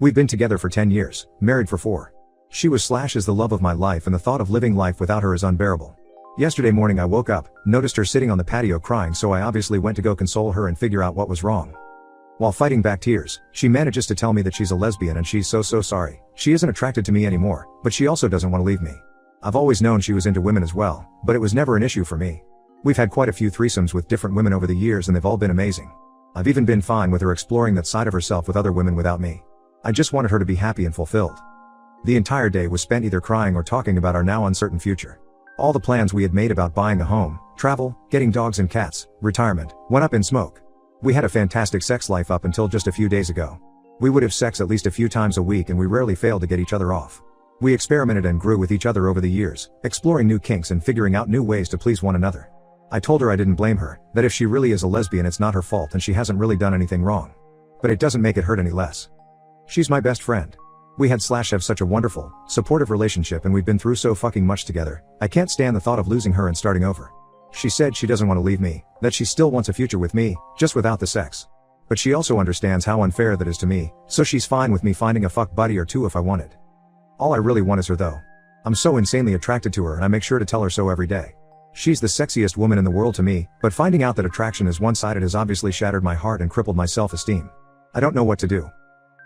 We've been together for 10 years, married for 4. She was / is the love of my life, and the thought of living life without her is unbearable. Yesterday morning I woke up, noticed her sitting on the patio crying, so I obviously went to go console her and figure out what was wrong. While fighting back tears, she manages to tell me that she's a lesbian and she's so sorry. She isn't attracted to me anymore, but she also doesn't want to leave me. I've always known she was into women as well, but it was never an issue for me. We've had quite a few threesomes with different women over the years and they've all been amazing. I've even been fine with her exploring that side of herself with other women without me. I just wanted her to be happy and fulfilled. The entire day was spent either crying or talking about our now uncertain future. All the plans we had made about buying a home, travel, getting dogs and cats, retirement, went up in smoke. We had a fantastic sex life up until just a few days ago. We would have sex at least a few times a week and we rarely failed to get each other off. We experimented and grew with each other over the years, exploring new kinks and figuring out new ways to please one another. I told her I didn't blame her, that if she really is a lesbian it's not her fault and she hasn't really done anything wrong. But it doesn't make it hurt any less. She's my best friend. We had / have such a wonderful, supportive relationship and we've been through so fucking much together. I can't stand the thought of losing her and starting over. She said she doesn't want to leave me, that she still wants a future with me, just without the sex. But she also understands how unfair that is to me, so she's fine with me finding a fuck buddy or two if I wanted. All I really want is her though. I'm so insanely attracted to her and I make sure to tell her so every day. She's the sexiest woman in the world to me, but finding out that attraction is one-sided has obviously shattered my heart and crippled my self-esteem. I don't know what to do.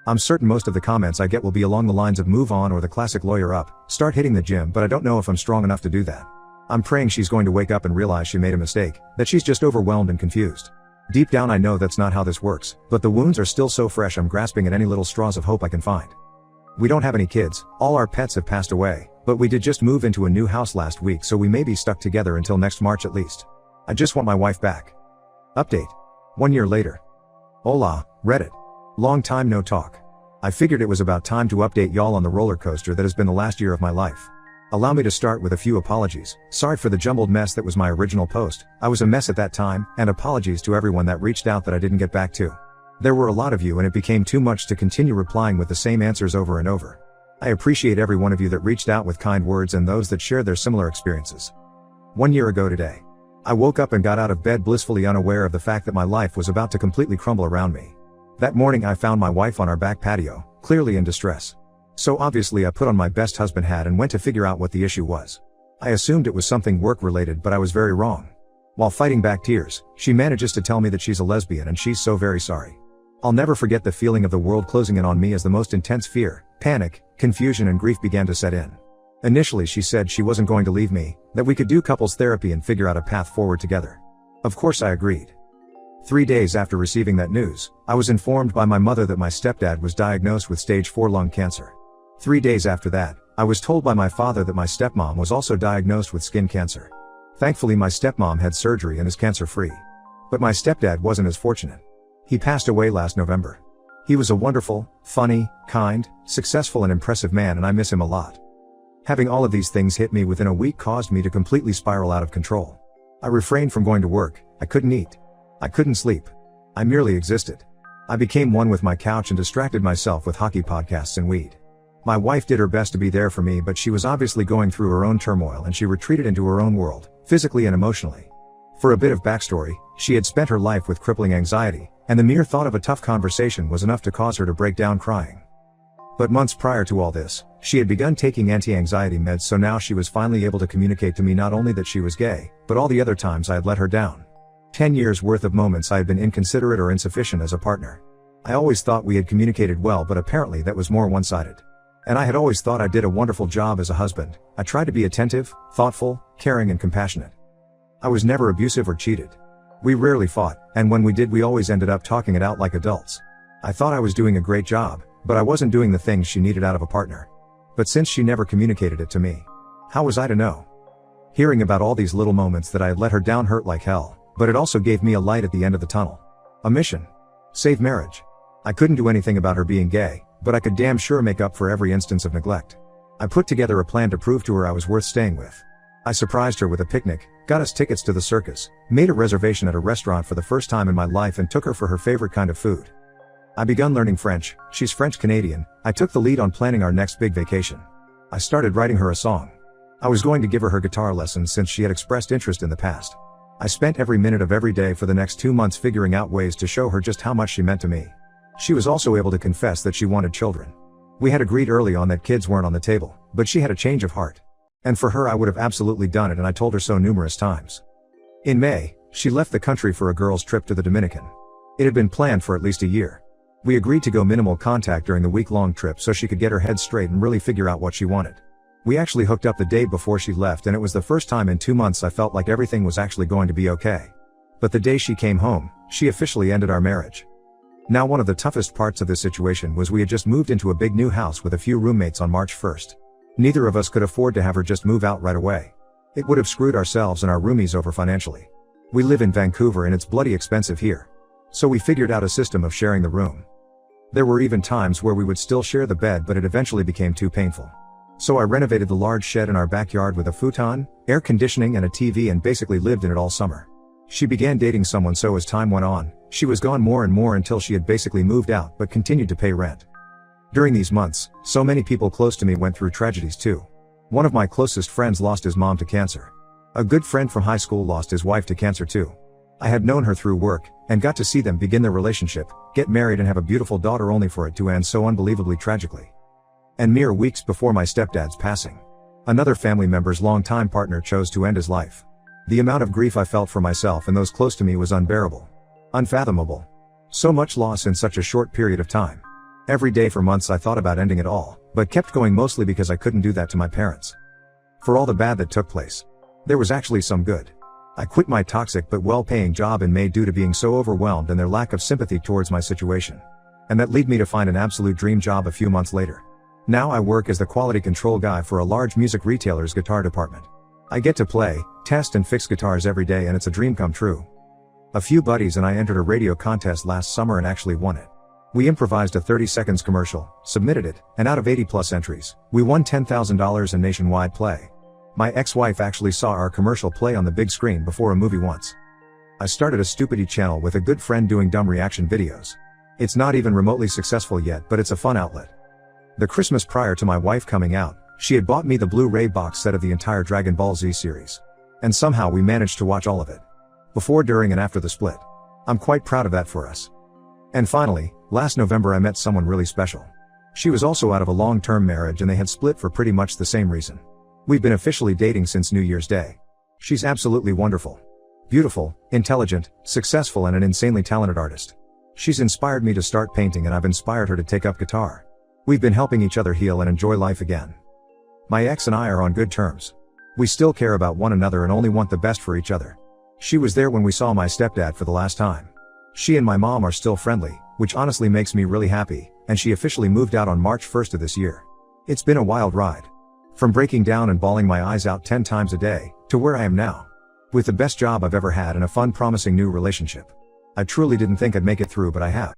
I'm certain most of the comments I get will be along the lines of move on or the classic lawyer up, start hitting the gym, but I don't know if I'm strong enough to do that. I'm praying she's going to wake up and realize she made a mistake, that she's just overwhelmed and confused. Deep down I know that's not how this works, but the wounds are still so fresh I'm grasping at any little straws of hope I can find. We don't have any kids, all our pets have passed away, but we did just move into a new house last week so we may be stuck together until next March at least. I just want my wife back. Update. 1 year later. Hola, Reddit. Long time no talk. I figured it was about time to update y'all on the roller coaster that has been the last year of my life. Allow me to start with a few apologies. Sorry for the jumbled mess that was my original post. I was a mess at that time, and apologies to everyone that reached out that I didn't get back to. There were a lot of you and it became too much to continue replying with the same answers over and over. I appreciate every one of you that reached out with kind words and those that shared their similar experiences. 1 year ago today, I woke up and got out of bed blissfully unaware of the fact that my life was about to completely crumble around me. That morning I found my wife on our back patio, clearly in distress. So obviously I put on my best husband hat and went to figure out what the issue was. I assumed it was something work related, but I was very wrong. While fighting back tears, she manages to tell me that she's a lesbian and she's so very sorry. I'll never forget the feeling of the world closing in on me as the most intense fear, panic, confusion and grief began to set in. Initially she said she wasn't going to leave me, that we could do couples therapy and figure out a path forward together. Of course I agreed. 3 days after receiving that news, I was informed by my mother that my stepdad was diagnosed with stage 4 lung cancer. 3 days after that, I was told by my father that my stepmom was also diagnosed with skin cancer. Thankfully my stepmom had surgery and is cancer-free. But my stepdad wasn't as fortunate. He passed away last November. He was a wonderful, funny, kind, successful and impressive man and I miss him a lot. Having all of these things hit me within a week caused me to completely spiral out of control. I refrained from going to work, I couldn't eat. I couldn't sleep. I merely existed. I became one with my couch and distracted myself with hockey podcasts and weed. My wife did her best to be there for me, but she was obviously going through her own turmoil and she retreated into her own world, physically and emotionally. For a bit of backstory, she had spent her life with crippling anxiety, and the mere thought of a tough conversation was enough to cause her to break down crying. But months prior to all this, she had begun taking anti-anxiety meds, so now she was finally able to communicate to me not only that she was gay, but all the other times I had let her down. 10 years worth of moments I had been inconsiderate or insufficient as a partner. I always thought we had communicated well, but apparently that was more one-sided. And I had always thought I did a wonderful job as a husband. I tried to be attentive, thoughtful, caring and compassionate. I was never abusive or cheated. We rarely fought, and when we did we always ended up talking it out like adults. I thought I was doing a great job, but I wasn't doing the things she needed out of a partner. But since she never communicated it to me, how was I to know? Hearing about all these little moments that I had let her down hurt like hell. But it also gave me a light at the end of the tunnel. A mission. Save marriage. I couldn't do anything about her being gay, but I could damn sure make up for every instance of neglect. I put together a plan to prove to her I was worth staying with. I surprised her with a picnic, got us tickets to the circus, made a reservation at a restaurant for the first time in my life and took her for her favorite kind of food. I begun learning French. She's French-Canadian. I took the lead on planning our next big vacation. I started writing her a song. I was going to give her her guitar lessons since she had expressed interest in the past. I spent every minute of every day for the next 2 months figuring out ways to show her just how much she meant to me. She was also able to confess that she wanted children. We had agreed early on that kids weren't on the table, but she had a change of heart. And for her I would have absolutely done it, and I told her so numerous times. In May, she left the country for a girls' trip to the Dominican. It had been planned for at least a year. We agreed to go minimal contact during the week-long trip so she could get her head straight and really figure out what she wanted. We actually hooked up the day before she left, and it was the first time in 2 months I felt like everything was actually going to be okay. But the day she came home, she officially ended our marriage. Now, one of the toughest parts of this situation was we had just moved into a big new house with a few roommates on March 1st. Neither of us could afford to have her just move out right away. It would have screwed ourselves and our roomies over financially. We live in Vancouver and it's bloody expensive here. So we figured out a system of sharing the room. There were even times where we would still share the bed, but it eventually became too painful. So I renovated the large shed in our backyard with a futon, air conditioning and a TV, and basically lived in it all summer. She began dating someone, so as time went on, she was gone more and more until she had basically moved out but continued to pay rent. During these months, so many people close to me went through tragedies too. One of my closest friends lost his mom to cancer. A good friend from high school lost his wife to cancer too. I had known her through work, and got to see them begin their relationship, get married and have a beautiful daughter, only for it to end so unbelievably tragically. And mere weeks before my stepdad's passing, another family member's longtime partner chose to end his life. The amount of grief I felt for myself and those close to me was unbearable. Unfathomable. So much loss in such a short period of time. Every day for months I thought about ending it all, but kept going, mostly because I couldn't do that to my parents. For all the bad that took place, there was actually some good. I quit my toxic but well-paying job in May due to being so overwhelmed and their lack of sympathy towards my situation. And that led me to find an absolute dream job a few months later. Now I work as the quality control guy for a large music retailer's guitar department. I get to play, test and fix guitars every day, and it's a dream come true. A few buddies and I entered a radio contest last summer and actually won it. We improvised a 30 seconds commercial, submitted it, and out of 80+ entries, we won $10,000 in nationwide play. My ex-wife actually saw our commercial play on the big screen before a movie once. I started a stupidity channel with a good friend doing dumb reaction videos. It's not even remotely successful yet, but it's a fun outlet. The Christmas prior to my wife coming out, she had bought me the Blu-ray box set of the entire Dragon Ball Z series. And somehow we managed to watch all of it. Before, during and after the split. I'm quite proud of that for us. And finally, last November I met someone really special. She was also out of a long-term marriage and they had split for pretty much the same reason. We've been officially dating since New Year's Day. She's absolutely wonderful. Beautiful, intelligent, successful and an insanely talented artist. She's inspired me to start painting and I've inspired her to take up guitar. We've been helping each other heal and enjoy life again. My ex and I are on good terms. We still care about one another and only want the best for each other. She was there when we saw my stepdad for the last time. She and my mom are still friendly, which honestly makes me really happy, and she officially moved out on March 1st of this year. It's been a wild ride. From breaking down and bawling my eyes out 10 times a day, to where I am now. With the best job I've ever had and a fun, promising new relationship. I truly didn't think I'd make it through, but I have.